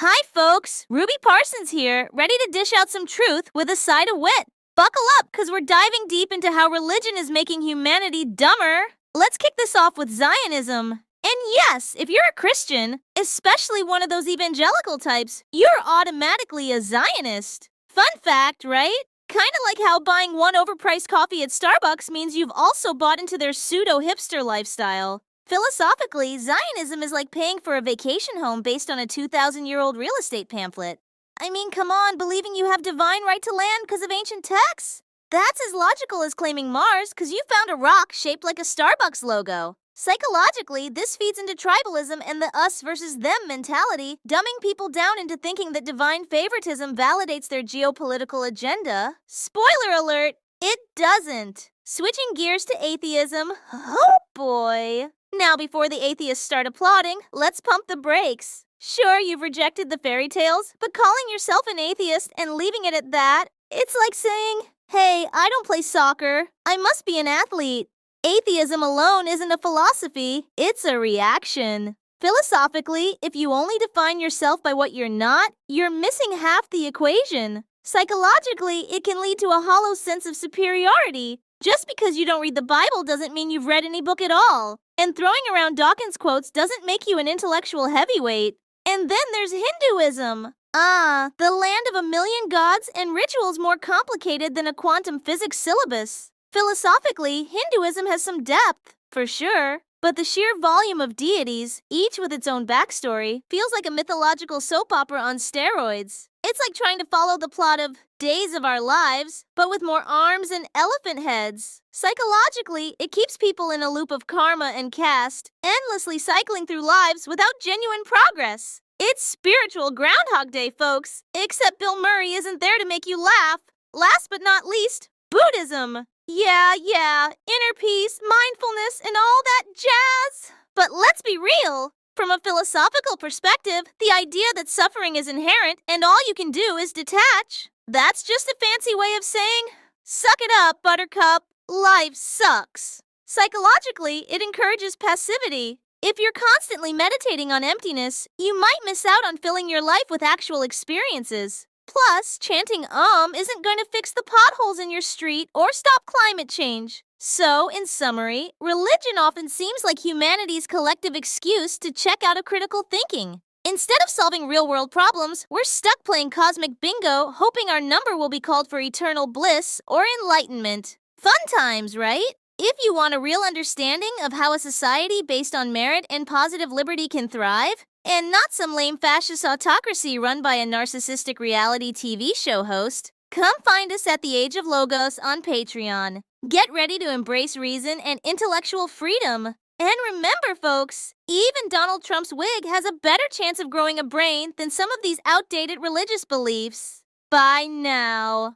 Hi, folks! Ruby Parsons here, ready to dish out some truth with a side of wit. Buckle up, because we're diving deep into how religion is making humanity dumber. Let's kick this off with Zionism. And yes, if you're a Christian, especially one of those evangelical types, you're automatically a Zionist. Fun fact, right? Kinda like how buying one overpriced coffee at Starbucks means you've also bought into their pseudo-hipster lifestyle. Philosophically, Zionism is like paying for a vacation home based on a 2,000-year-old real estate pamphlet. I mean, come on, believing you have divine right to land because of ancient texts? That's as logical as claiming Mars because you found a rock shaped like a Starbucks logo. Psychologically, this feeds into tribalism and the us versus them mentality, dumbing people down into thinking that divine favoritism validates their geopolitical agenda. Spoiler alert, it doesn't. Switching gears to atheism, oh boy. Now, before the atheists start applauding, let's pump the brakes. Sure, you've rejected the fairy tales, but calling yourself an atheist and leaving it at that, it's like saying, hey, I don't play soccer. I must be an athlete. Atheism alone isn't a philosophy, it's a reaction. Philosophically, if you only define yourself by what you're not, you're missing half the equation. Psychologically, it can lead to a hollow sense of superiority. Just because you don't read the Bible doesn't mean you've read any book at all. And throwing around Dawkins quotes doesn't make you an intellectual heavyweight. And then there's Hinduism. The land of a million gods and rituals more complicated than a quantum physics syllabus. Philosophically, Hinduism has some depth, for sure. But the sheer volume of deities, each with its own backstory, feels like a mythological soap opera on steroids. It's like trying to follow the plot of Days of Our Lives, but with more arms and elephant heads. Psychologically, it keeps people in a loop of karma and caste, endlessly cycling through lives without genuine progress. It's spiritual Groundhog Day, folks, except Bill Murray isn't there to make you laugh. Last but not least, Buddhism. Yeah, inner peace, mindfulness, and all that jazz. But let's be real. From a philosophical perspective, the idea that suffering is inherent and all you can do is detach, that's just a fancy way of saying, suck it up, buttercup, life sucks. Psychologically, it encourages passivity. If you're constantly meditating on emptiness, you might miss out on filling your life with actual experiences. Plus, chanting isn't going to fix the potholes in your street or stop climate change. So, in summary, religion often seems like humanity's collective excuse to check out of critical thinking. Instead of solving real-world problems, we're stuck playing cosmic bingo, hoping our number will be called for eternal bliss or enlightenment. Fun times, right? If you want a real understanding of how a society based on merit and positive liberty can thrive, and not some lame fascist autocracy run by a narcissistic reality TV show host, come find us at the Age of Logos on Patreon. Get ready to embrace reason and intellectual freedom. And remember, folks, even Donald Trump's wig has a better chance of growing a brain than some of these outdated religious beliefs. Bye now.